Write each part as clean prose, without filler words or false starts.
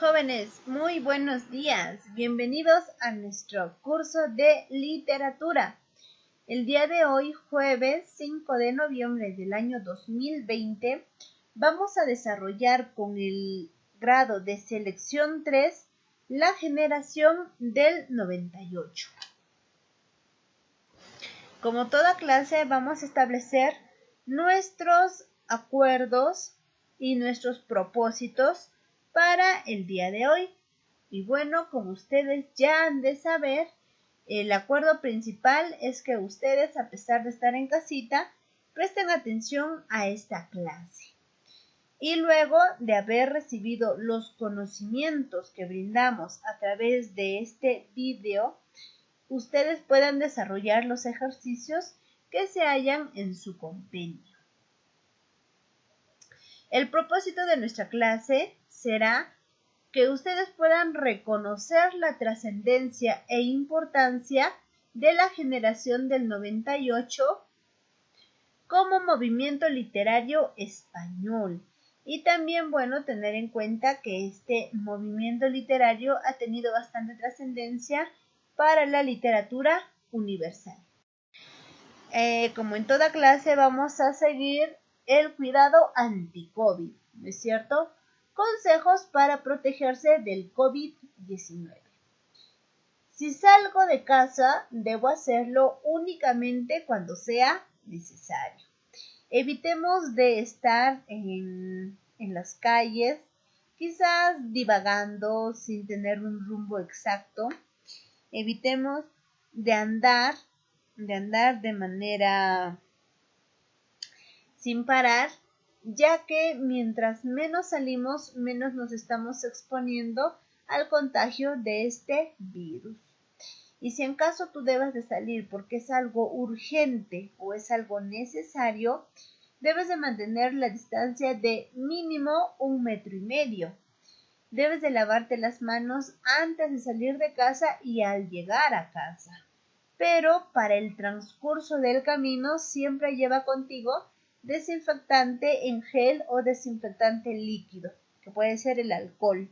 Jóvenes, muy buenos días. Bienvenidos a nuestro curso de literatura. El día de hoy, jueves 5 de noviembre del año 2020, vamos a desarrollar con el grado de selección 3 la generación del 98. Como toda clase, vamos a establecer nuestros acuerdos y nuestros propósitos para el día de hoy. Y bueno, como ustedes ya han de saber, el acuerdo principal es que ustedes, a pesar de estar en casita, presten atención a esta clase. Y luego de haber recibido los conocimientos que brindamos a través de este video, ustedes puedan desarrollar los ejercicios que se hallan en su compendio. El propósito de nuestra clase será que ustedes puedan reconocer la trascendencia e importancia de la generación del 98 como movimiento literario español. Y también, tener en cuenta que este movimiento literario ha tenido bastante trascendencia para la literatura universal. Como en toda clase, vamos a seguir el cuidado anti-COVID, ¿no es cierto? Consejos para protegerse del COVID-19. Si salgo de casa, debo hacerlo únicamente cuando sea necesario. Evitemos de estar en las calles, quizás divagando sin tener un rumbo exacto. Evitemos de andar de manera sin parar, ya que mientras menos salimos, menos nos estamos exponiendo al contagio de este virus. Y si en caso tú debes de salir porque es algo urgente o es algo necesario, debes de mantener la distancia de mínimo 1,5 metros. Debes de lavarte las manos antes de salir de casa y al llegar a casa. Pero para el transcurso del camino siempre lleva contigo desinfectante en gel o desinfectante líquido, que puede ser el alcohol.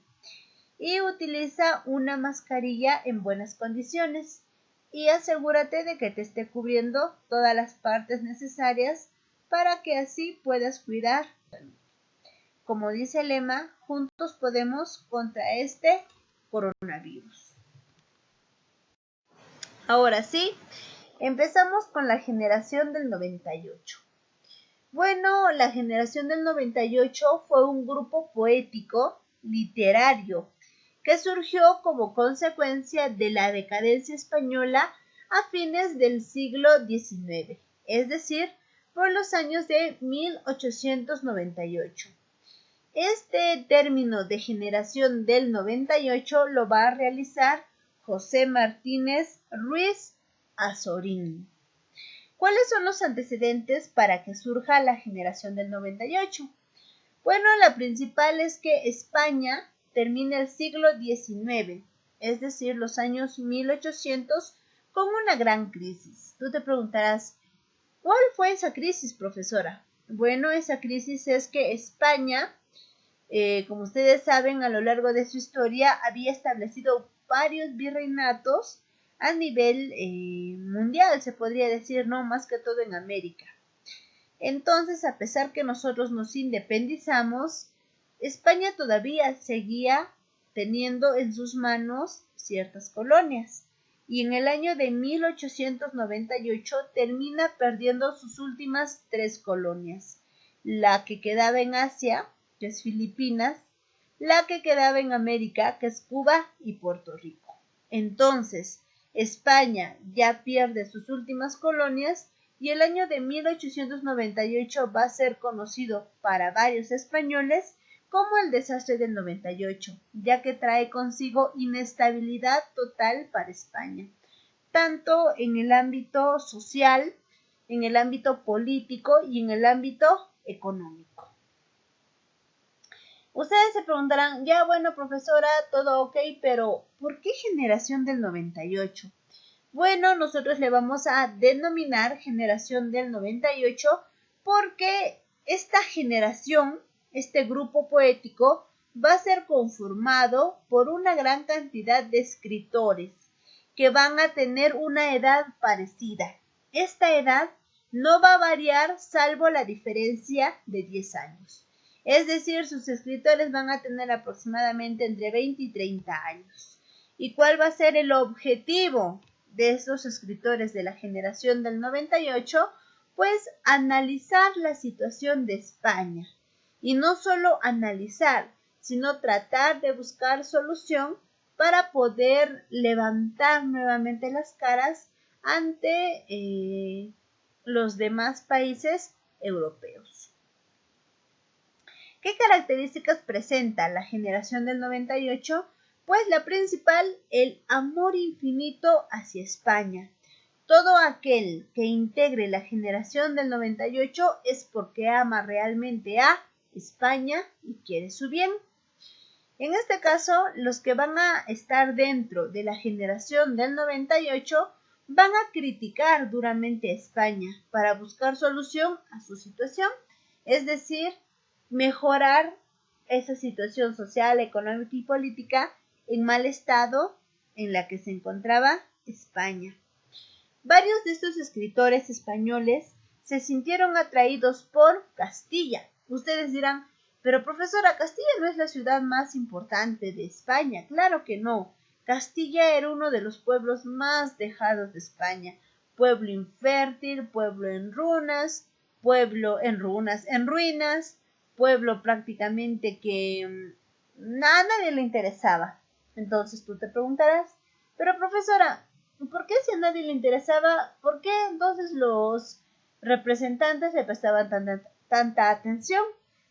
Y utiliza una mascarilla en buenas condiciones y asegúrate de que te esté cubriendo todas las partes necesarias para que así puedas cuidar. Como dice el lema, juntos podemos contra este coronavirus. Ahora sí, empezamos con la generación del 98. La generación del 98 fue un grupo poético, literario, que surgió como consecuencia de la decadencia española a fines del siglo XIX, es decir, por los años de 1898. Este término de generación del 98 lo va a realizar José Martínez Ruiz Azorín. ¿Cuáles son los antecedentes para que surja la generación del 98? La principal es que España termina el siglo XIX, es decir, los años 1800, con una gran crisis. Tú te preguntarás, ¿cuál fue esa crisis, profesora? Esa crisis es que España, como ustedes saben, a lo largo de su historia había establecido varios virreinatos a nivel mundial, se podría decir, ¿no? Más que todo en América. Entonces, a pesar que nosotros nos independizamos, España todavía seguía teniendo en sus manos ciertas colonias. Y en el año de 1898 termina perdiendo sus últimas 3 colonias. La que quedaba en Asia, que es Filipinas, la que quedaba en América, que es Cuba y Puerto Rico. Entonces, España ya pierde sus últimas colonias y el año de 1898 va a ser conocido para varios españoles como el desastre del 98, ya que trae consigo inestabilidad total para España, tanto en el ámbito social, en el ámbito político y en el ámbito económico. Ustedes se preguntarán, profesora, todo ok, pero ¿por qué generación del 98? Nosotros le vamos a denominar generación del 98 porque esta generación, este grupo poético, va a ser conformado por una gran cantidad de escritores que van a tener una edad parecida. Esta edad no va a variar salvo la diferencia de 10 años. Es decir, sus escritores van a tener aproximadamente entre 20 y 30 años. ¿Y cuál va a ser el objetivo de estos escritores de la generación del 98? Pues analizar la situación de España. Y no solo analizar, sino tratar de buscar solución para poder levantar nuevamente las caras ante los demás países europeos. ¿Qué características presenta la generación del 98? Pues la principal, el amor infinito hacia España. Todo aquel que integre la generación del 98 es porque ama realmente a España y quiere su bien. En este caso, los que van a estar dentro de la generación del 98 van a criticar duramente a España para buscar solución a su situación, es decir, mejorar esa situación social, económica y política en mal estado en la que se encontraba España. Varios de estos escritores españoles se sintieron atraídos por Castilla. Ustedes dirán, pero profesora, Castilla no es la ciudad más importante de España. Claro que no. Castilla era uno de los pueblos más dejados de España. Pueblo infértil, pueblo en ruinas, pueblo prácticamente que a nadie le interesaba. Entonces tú te preguntarás, pero profesora, ¿por qué si a nadie le interesaba, por qué entonces los representantes le prestaban tanta atención?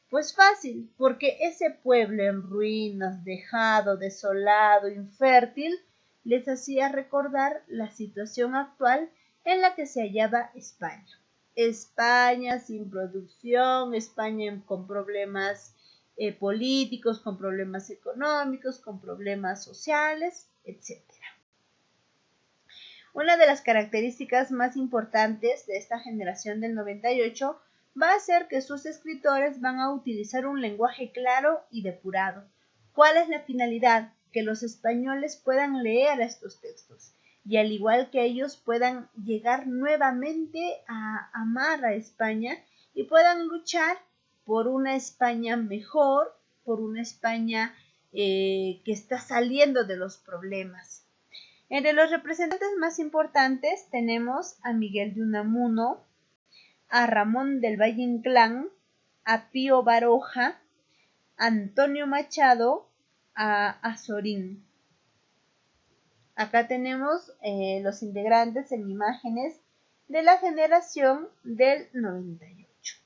Pues fácil, porque ese pueblo en ruinas, dejado, desolado, infértil, les hacía recordar la situación actual en la que se hallaba España. España sin producción, España con problemas políticos, con problemas económicos, con problemas sociales, etc. Una de las características más importantes de esta generación del 98 va a ser que sus escritores van a utilizar un lenguaje claro y depurado. ¿Cuál es la finalidad? Que los españoles puedan leer estos textos y al igual que ellos puedan llegar nuevamente a amar a España y puedan luchar por una España mejor, por una España que está saliendo de los problemas. Entre los representantes más importantes tenemos a Miguel de Unamuno, a Ramón del Valle Inclán, a Pío Baroja, a Antonio Machado, a Azorín. Acá tenemos los integrantes en imágenes de la generación del 98.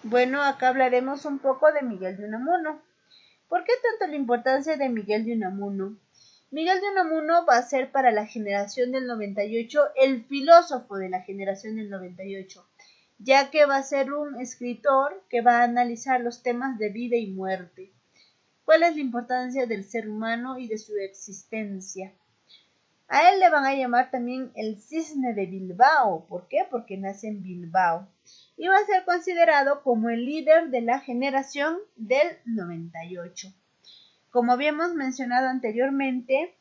Bueno, acá hablaremos un poco de Miguel de Unamuno. ¿Por qué tanto la importancia de Miguel de Unamuno? Miguel de Unamuno va a ser para la generación del 98 el filósofo de la generación del 98, ya que va a ser un escritor que va a analizar los temas de vida y muerte. ¿Cuál es la importancia del ser humano y de su existencia? A él le van a llamar también el cisne de Bilbao. ¿Por qué? Porque nace en Bilbao. Y va a ser considerado como el líder de la generación del 98. Como habíamos mencionado anteriormente,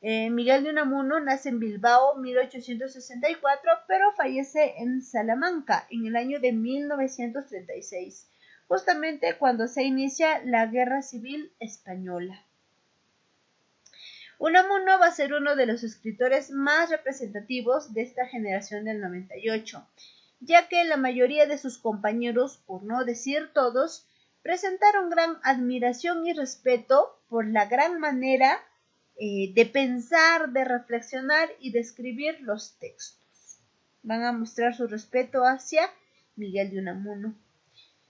Miguel de Unamuno nace en Bilbao en 1864, pero fallece en Salamanca en el año de 1936, justamente cuando se inicia la Guerra Civil Española. Unamuno va a ser uno de los escritores más representativos de esta generación del 98, ya que la mayoría de sus compañeros, por no decir todos, presentaron gran admiración y respeto por la gran manera de pensar, de reflexionar y de escribir los textos. Van a mostrar su respeto hacia Miguel de Unamuno.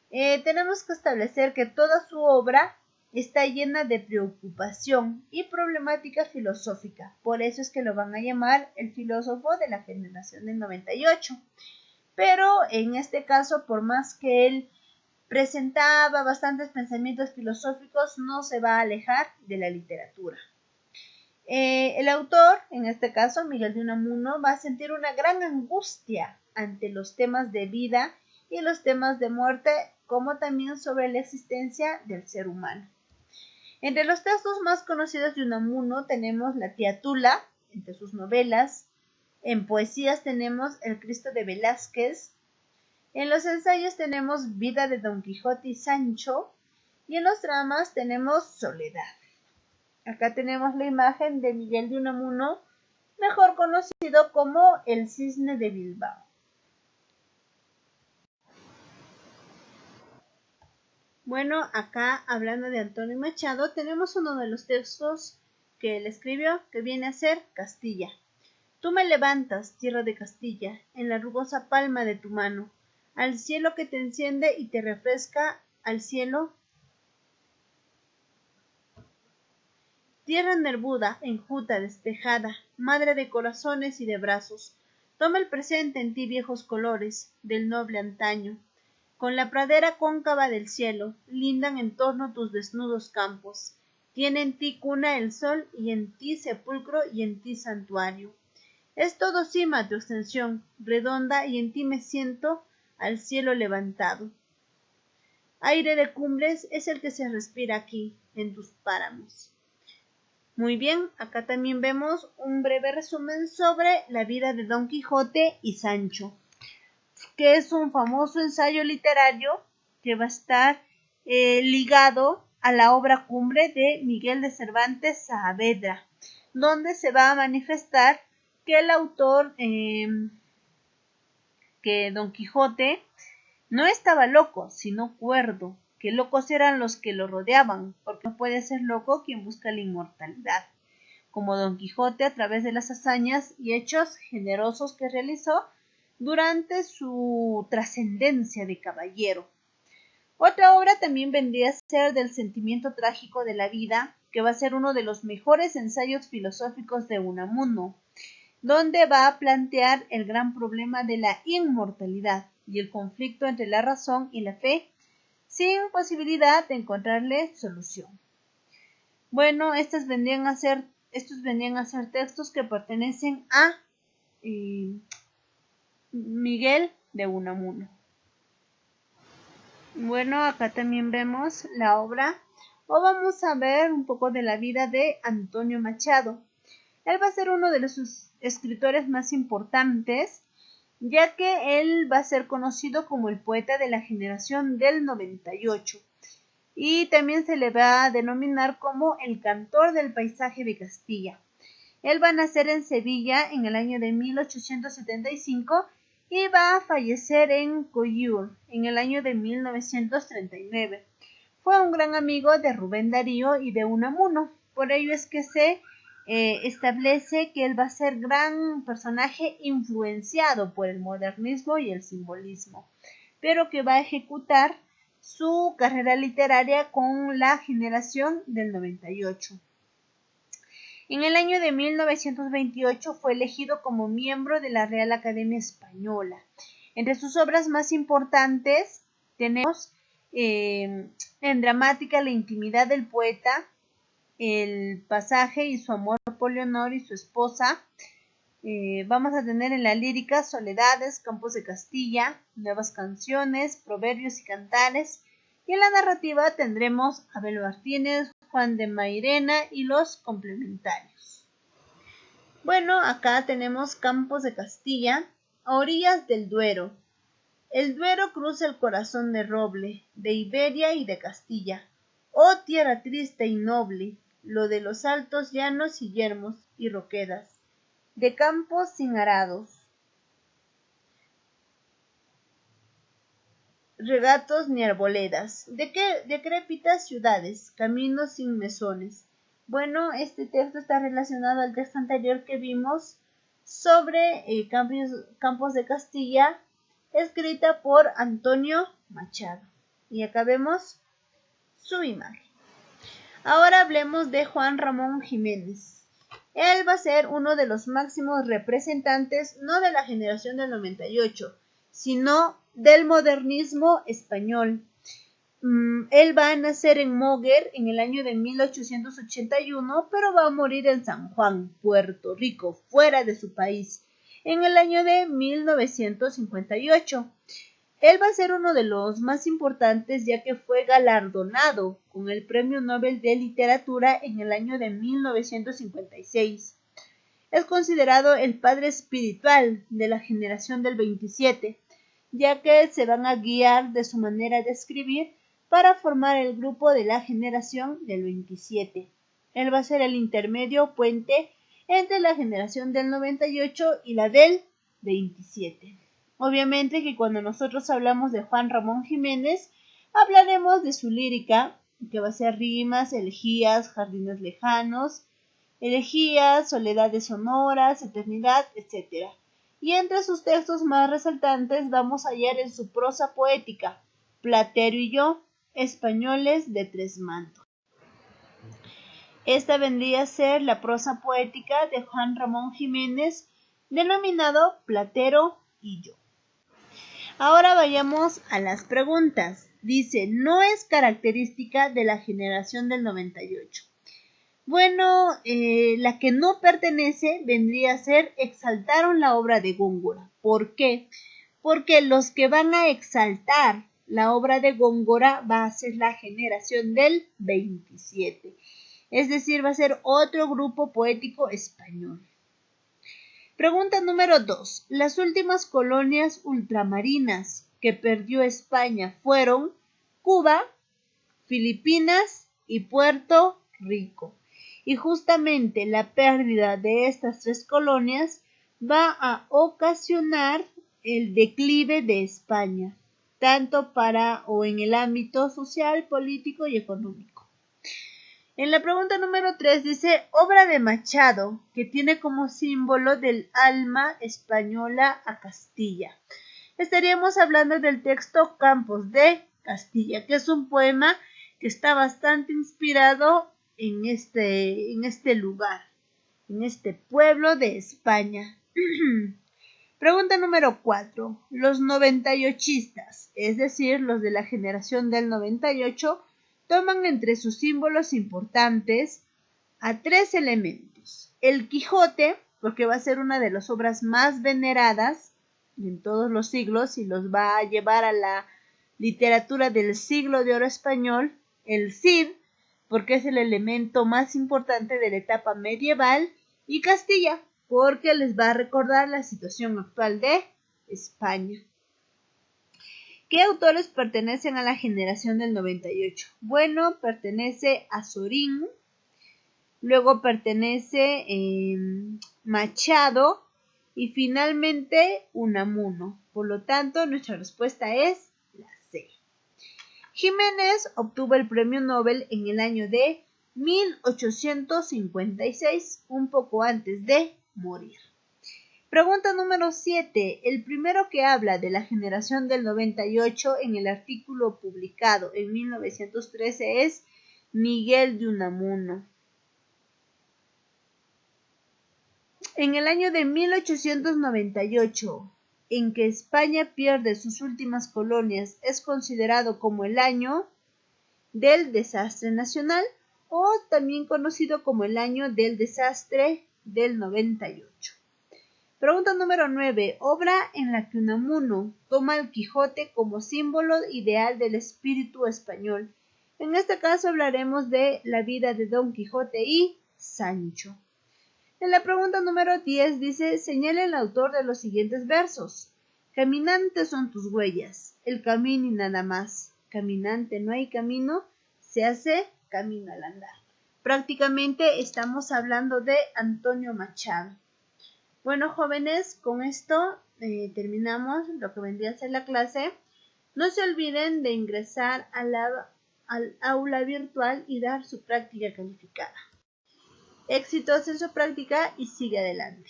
Tenemos que establecer que toda su obra está llena de preocupación y problemática filosófica. Por eso es que lo van a llamar el filósofo de la generación del 98. Pero en este caso, por más que él presentaba bastantes pensamientos filosóficos, no se va a alejar de la literatura. El autor, en este caso Miguel de Unamuno, va a sentir una gran angustia ante los temas de vida y los temas de muerte como también sobre la existencia del ser humano. Entre los textos más conocidos de Unamuno tenemos La tía Tula, entre sus novelas. En poesías tenemos El Cristo de Velázquez. En los ensayos tenemos Vida de Don Quijote y Sancho. Y en los dramas tenemos Soledad. Acá tenemos la imagen de Miguel de Unamuno, mejor conocido como el Cisne de Bilbao. Bueno, acá hablando de Antonio Machado, tenemos uno de los textos que él escribió, que viene a ser Castilla. Tú me levantas, tierra de Castilla, en la rugosa palma de tu mano, al cielo que te enciende y te refresca, al cielo. Tierra nervuda, enjuta, despejada, madre de corazones y de brazos, toma el presente en ti viejos colores del noble antaño. Con la pradera cóncava del cielo, lindan en torno tus desnudos campos. Tiene en ti cuna el sol, y en ti sepulcro, y en ti santuario. Es todo cima tu extensión, redonda, y en ti me siento al cielo levantado. Aire de cumbres es el que se respira aquí, en tus páramos. Muy bien, acá también vemos un breve resumen sobre la vida de Don Quijote y Sancho, que es un famoso ensayo literario que va a estar ligado a la obra cumbre de Miguel de Cervantes Saavedra, donde se va a manifestar que el autor, que Don Quijote no estaba loco, sino cuerdo, que locos eran los que lo rodeaban, porque no puede ser loco quien busca la inmortalidad, como Don Quijote a través de las hazañas y hechos generosos que realizó durante su trascendencia de caballero. Otra obra también vendría a ser del sentimiento trágico de la vida, que va a ser uno de los mejores ensayos filosóficos de Unamuno, donde va a plantear el gran problema de la inmortalidad y el conflicto entre la razón y la fe, sin posibilidad de encontrarle solución. Bueno, estos vendrían a ser textos que pertenecen a Miguel de Unamuno. Bueno, acá también vemos la obra, o vamos a ver un poco de la vida de Antonio Machado. Él va a ser uno de los escritores más importantes, ya que él va a ser conocido como el poeta de la generación del 98, y también se le va a denominar como el cantor del paisaje de Castilla. Él va a nacer en Sevilla en el año de 1875 y va a fallecer en Coyur en el año de 1939. Fue un gran amigo de Rubén Darío y de Unamuno, por ello es que se establece que él va a ser gran personaje influenciado por el modernismo y el simbolismo, pero que va a ejecutar su carrera literaria con la generación del 98. En el año de 1928 fue elegido como miembro de la Real Academia Española. Entre sus obras más importantes tenemos en dramática La intimidad del poeta, El pasaje y su amor por Leonor y su esposa. Vamos a tener en la lírica Soledades, Campos de Castilla, Nuevas canciones, Proverbios y cantares. Y en la narrativa tendremos Abel Martínez, Juan de Mairena y los complementarios. Bueno, acá tenemos Campos de Castilla, a orillas del Duero. El Duero cruza el corazón de roble, de Iberia y de Castilla. Oh tierra triste y noble, lo de los altos llanos y yermos y roquedas, de campos sin arados, regatos ni arboledas, de decrépitas ciudades, caminos sin mesones. Bueno, este texto está relacionado al texto anterior que vimos sobre Campos de Castilla, escrita por Antonio Machado. Y acá vemos su imagen. Ahora hablemos de Juan Ramón Jiménez. Él va a ser uno de los máximos representantes, no de la generación del 98, sino del modernismo español. Él va a nacer en Moguer en el año de 1881, pero va a morir en San Juan, Puerto Rico, fuera de su país, en el año de 1958. Él va a ser uno de los más importantes ya que fue galardonado con el Premio Nobel de Literatura en el año de 1956. Es considerado el padre espiritual de la generación del 27, ya que se van a guiar de su manera de escribir para formar el grupo de la generación del 27. Él va a ser el intermedio puente entre la generación del 98 y la del 27. Obviamente que cuando nosotros hablamos de Juan Ramón Jiménez, hablaremos de su lírica, que va a ser rimas, elegías, jardines lejanos, elegías, soledades sonoras, eternidad, etc. Y entre sus textos más resaltantes vamos a hallar en su prosa poética, Platero y yo, españoles de tres mantos. Esta vendría a ser la prosa poética de Juan Ramón Jiménez, denominado Platero y yo. Ahora vayamos a las preguntas. Dice, no es característica de la generación del 98. Bueno, la que no pertenece vendría a ser exaltaron la obra de Góngora. ¿Por qué? Porque los que van a exaltar la obra de Góngora va a ser la generación del 27. Es decir, va a ser otro grupo poético español. Pregunta número 2. Las últimas colonias ultramarinas que perdió España fueron Cuba, Filipinas y Puerto Rico. Y justamente la pérdida de estas tres colonias va a ocasionar el declive de España, tanto para o en el ámbito social, político y económico. En la pregunta número 3 dice, obra de Machado, que tiene como símbolo del alma española a Castilla. Estaríamos hablando del texto Campos de Castilla, que es un poema que está bastante inspirado en este lugar, en este pueblo de España. Pregunta número 4. Los 98istas, es decir, los de la generación del 98, toman entre sus símbolos importantes a tres elementos. El Quijote, porque va a ser una de las obras más veneradas en todos los siglos y los va a llevar a la literatura del siglo de oro español. El Cid, porque es el elemento más importante de la etapa medieval. Y Castilla, porque les va a recordar la situación actual de España. ¿Qué autores pertenecen a la generación del 98? Bueno, pertenece a Azorín, luego pertenece Machado y finalmente Unamuno. Por lo tanto, nuestra respuesta es la C. Jiménez obtuvo el premio Nobel en el año de 1856, un poco antes de morir. Pregunta número 7. El primero que habla de la generación del 98 en el artículo publicado en 1913 es Miguel de Unamuno. En el año de 1898, en que España pierde sus últimas colonias, es considerado como el año del desastre nacional o también conocido como el año del desastre del 98. Pregunta número 9. Obra en la que Unamuno toma al Quijote como símbolo ideal del espíritu español. En este caso hablaremos de la vida de Don Quijote y Sancho. En la pregunta número 10 dice, señala el autor de los siguientes versos. Caminantes son tus huellas, el camino y nada más. Caminante no hay camino, se hace camino al andar. Prácticamente estamos hablando de Antonio Machado. Bueno, jóvenes, con esto terminamos lo que vendría a ser la clase. No se olviden de ingresar al aula virtual y dar su práctica calificada. Éxitos en su práctica y sigue adelante.